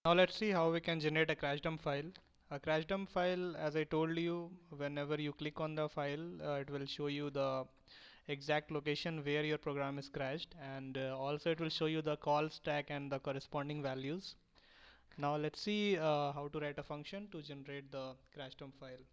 Now let's see how we can generate a crash dump file. A crash dump file, as I told you, whenever you click on the file, it will show you the exact location where your program is crashed, and also it will show you the call stack and the corresponding values. Now let's see how to write a function to generate the crash dump file.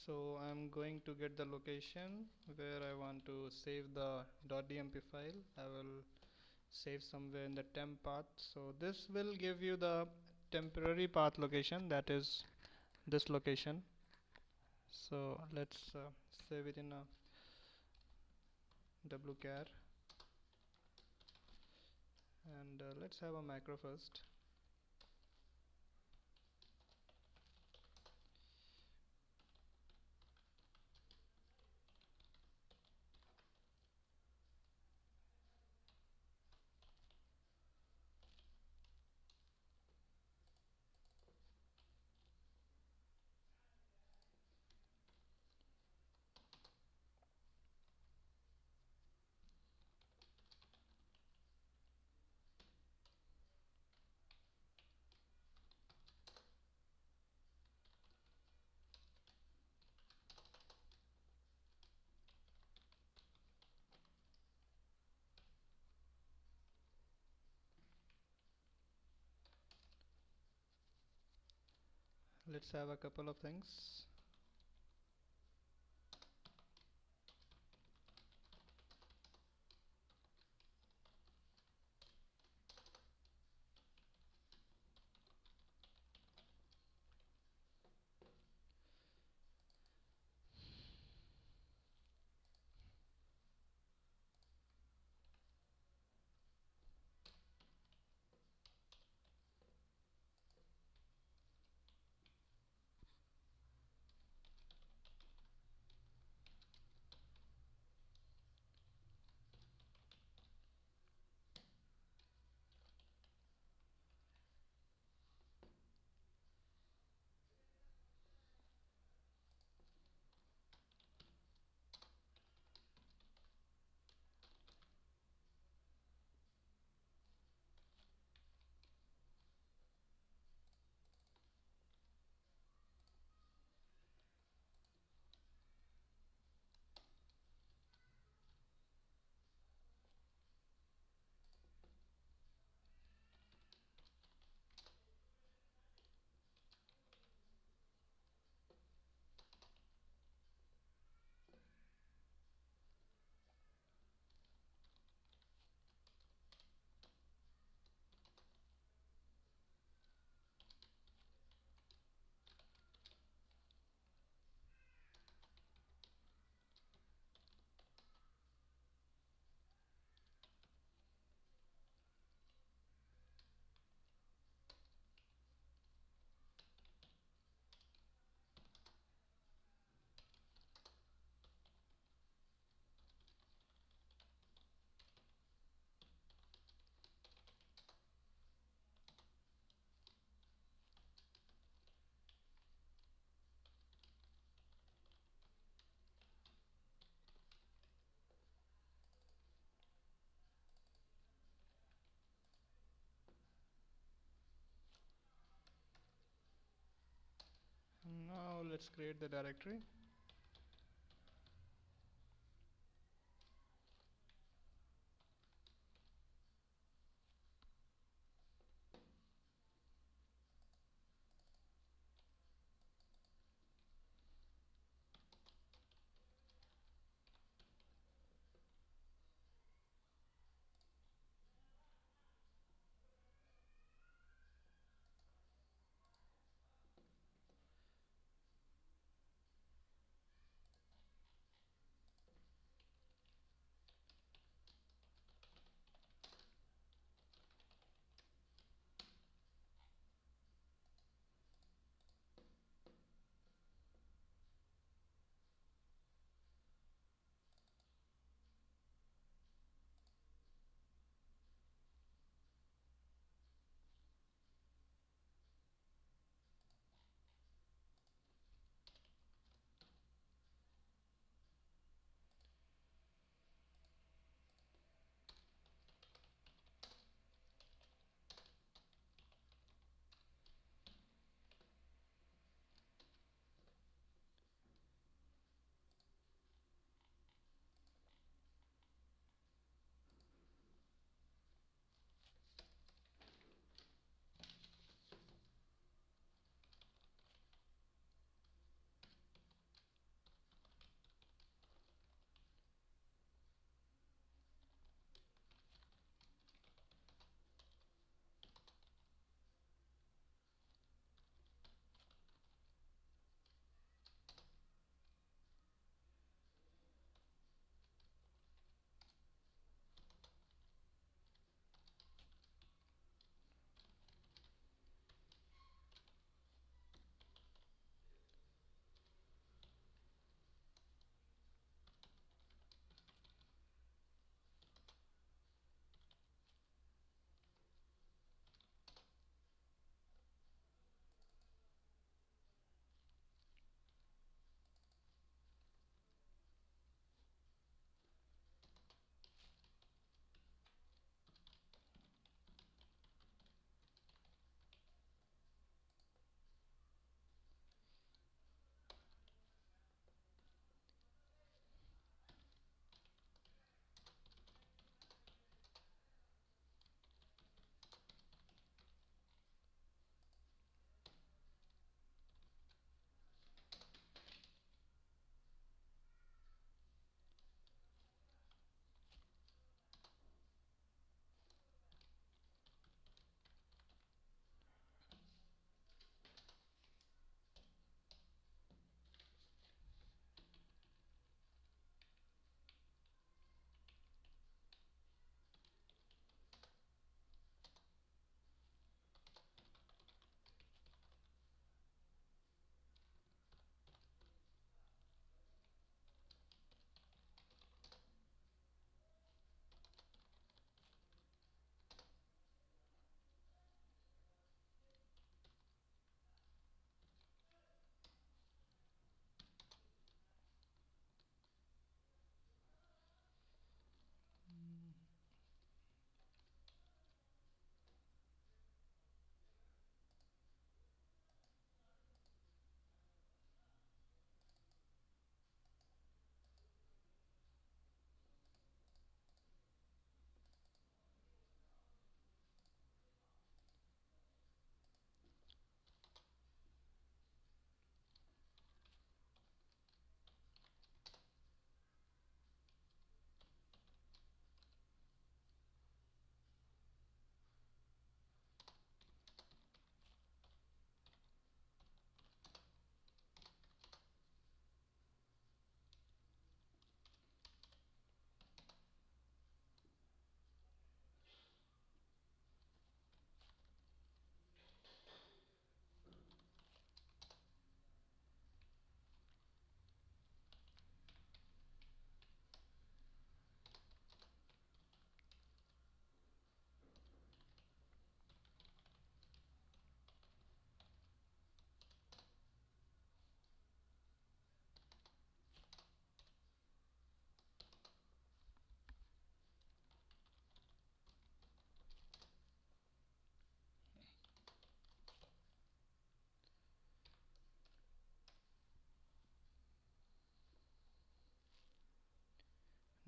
So I'm going to get the location where I want to save the .dmp file. I will save somewhere in the temp path. So this will give you the temporary path location, that is this location. So let's save it in a wcar, and let's have a macro first. Let's have a couple of things. Now let's create the directory.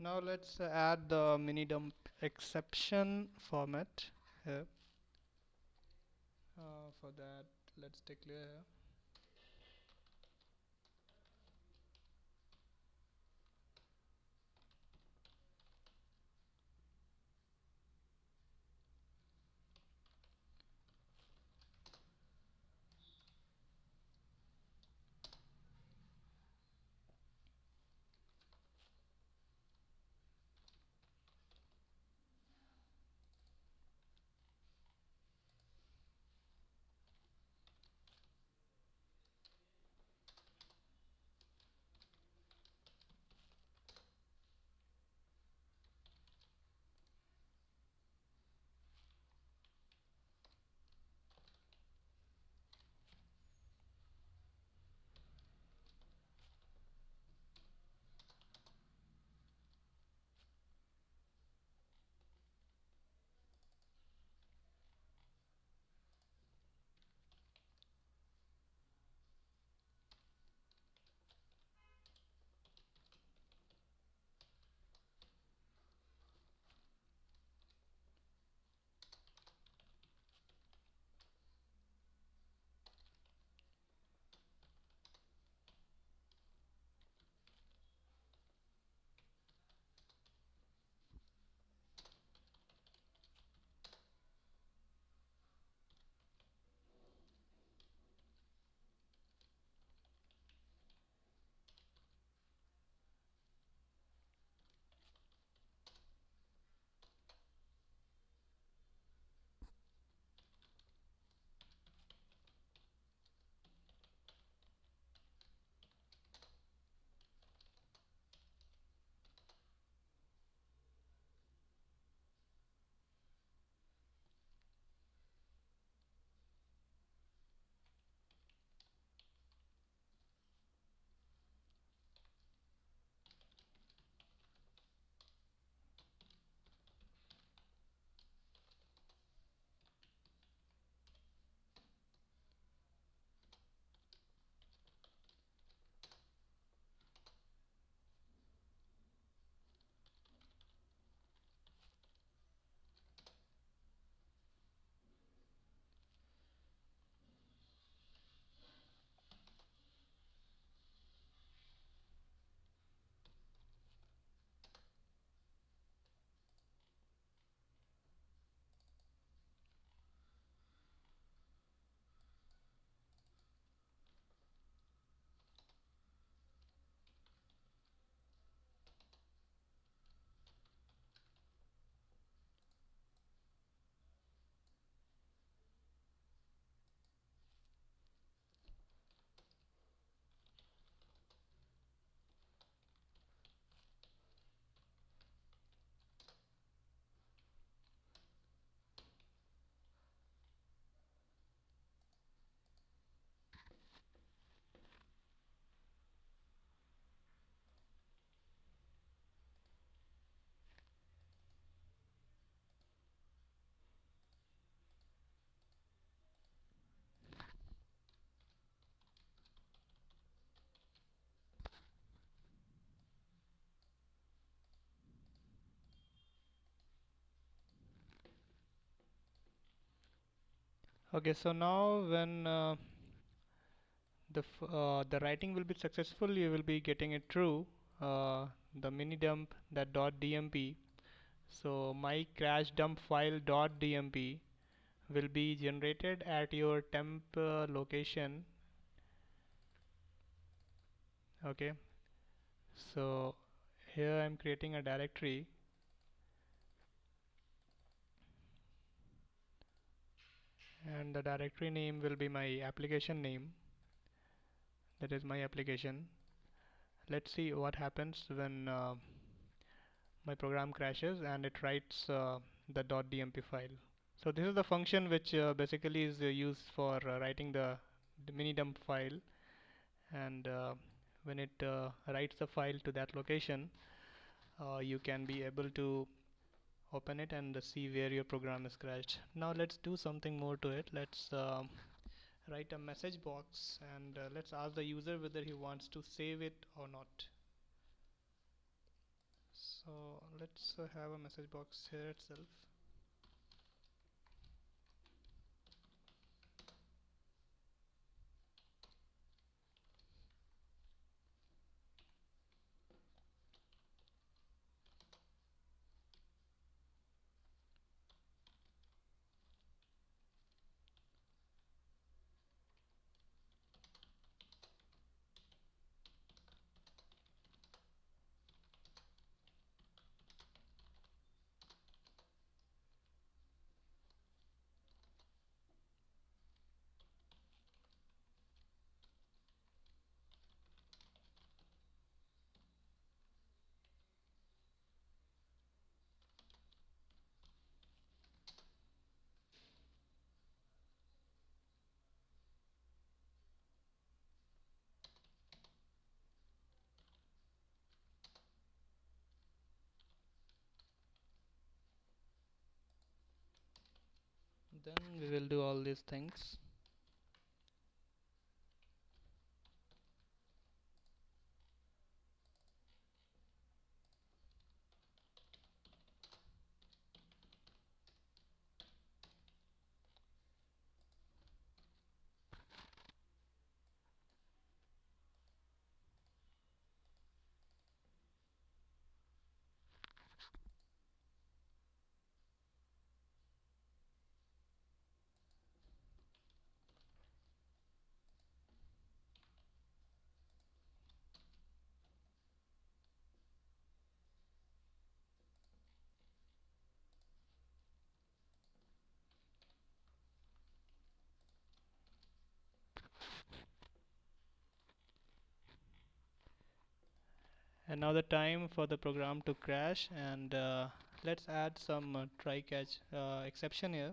Now let's add the MiniDump exception format here. For that, let's declare here. Okay, so now when the writing will be successful, you will be getting it true. The MiniDump that .dmp. So my crash dump file .dmp will be generated at your temp location. Okay, so here I'm creating a directory, and the directory name will be my application name. That is my application. Let's see what happens when my program crashes and it writes the .dmp file. So this is the function which basically is used for writing the MiniDump file, and when it writes the file to that location, you can be able to open it and see where your program is crashed. Now let's do something more to it. Let's write a message box, and let's ask the user whether he wants to save it or not. So let's have a message box here itself. Then we will do all these things. And now the time for the program to crash, and let's add some try catch exception here.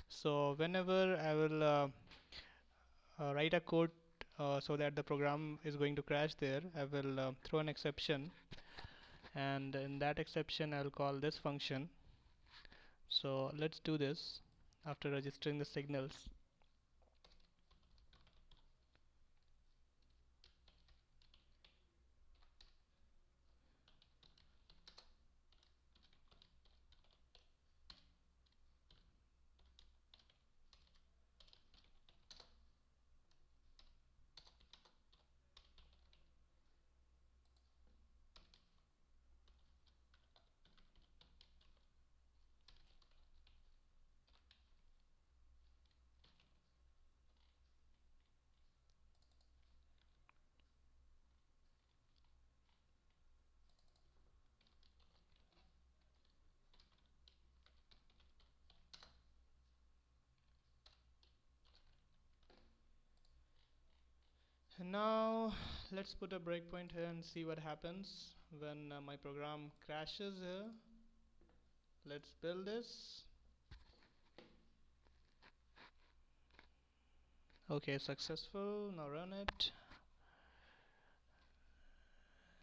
So whenever I will write a code so that the program is going to crash there, I will throw an exception, and in that exception I will call this function. So let's do this after registering the signals. And now let's put a breakpoint here and see what happens when my program crashes here. Let's build this. Okay, successful. Now run it.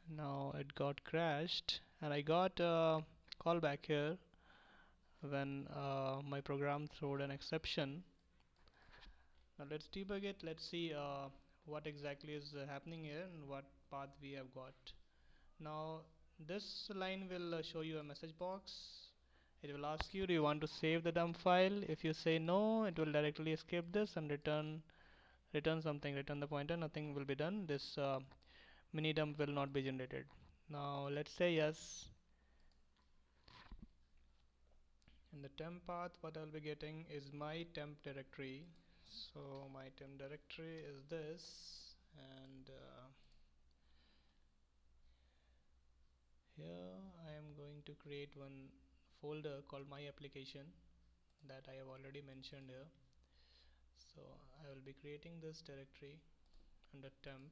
Now it got crashed, and I got a callback here when my program threw an exception. Now let's debug it. Let's see what exactly is happening here and what path we have got. Now this line will show you a message box. It will ask you, do you want to save the dump file? If you say no, it will directly escape this and return something, return the pointer. Nothing will be done. This MiniDump will not be generated. Now let's say yes. In the temp path, what I'll be getting is my temp directory. So my temp directory is this, and here I am going to create one folder called my application that I have already mentioned here. So I will be creating this directory under temp.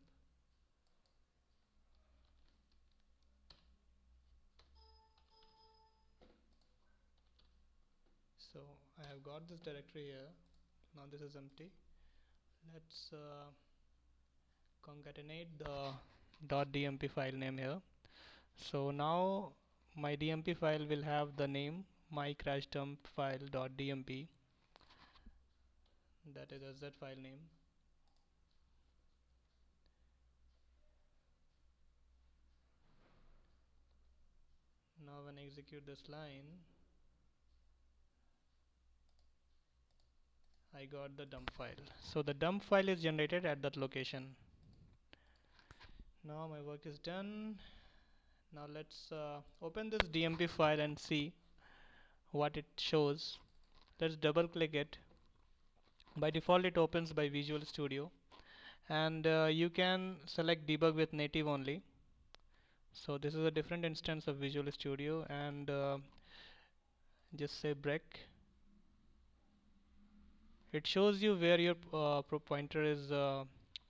So I have got this directory here. Now this is empty. Let's concatenate the .dmp file name here. So now my DMP file will have the name my crash dump file.dmp, that is a Z file name. Now when I execute this line, I got the dump file. So the dump file is generated at that location. Now my work is done. Now let's open this DMP file and see what it shows. Let's double click it. By default it opens by Visual Studio, and you can select debug with native only. So this is a different instance of Visual Studio, and just say break. It shows you where your pointer is,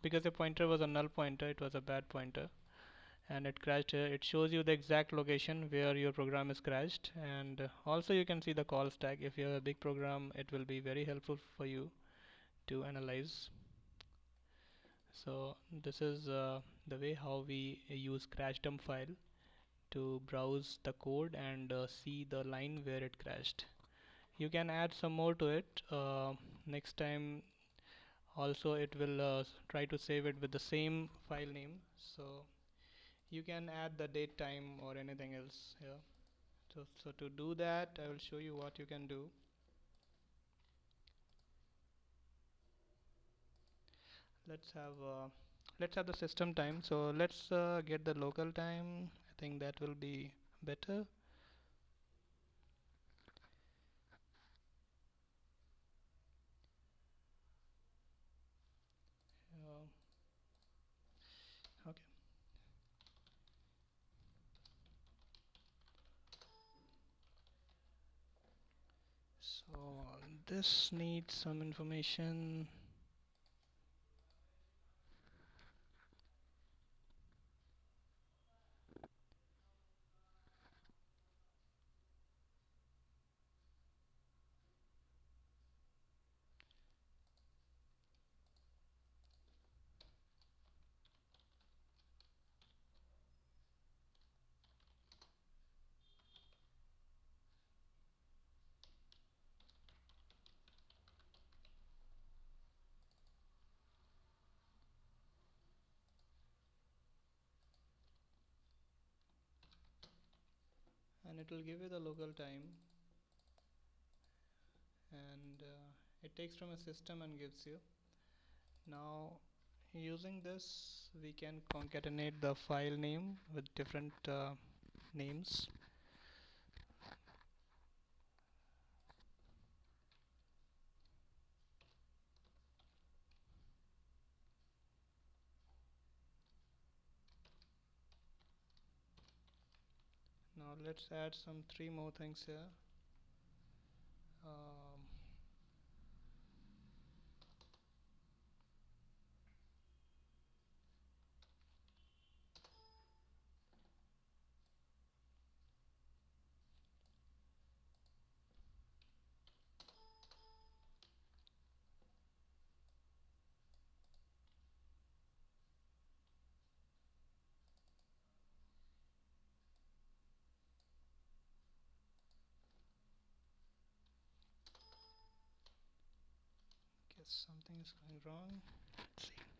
because the pointer was a null pointer, it was a bad pointer and it crashed here. It shows you the exact location where your program is crashed, and also you can see the call stack. If you have a big program, it will be very helpful for you to analyze. So this is the way how we use crash dump file to browse the code and see the line where it crashed. You can add some more to it. Next time also it will try to save it with the same file name, so you can add the date, time, or anything else here. So to do that, I will show you what you can do. Let's have the system time. So let's get the local time. I think that will be better. Okay. So this needs some information. And it will give you the local time, and it takes from a system and gives you. Now using this we can concatenate the file name with different names. Now let's add some three more things here. um, Guess something is going wrong. Let's see.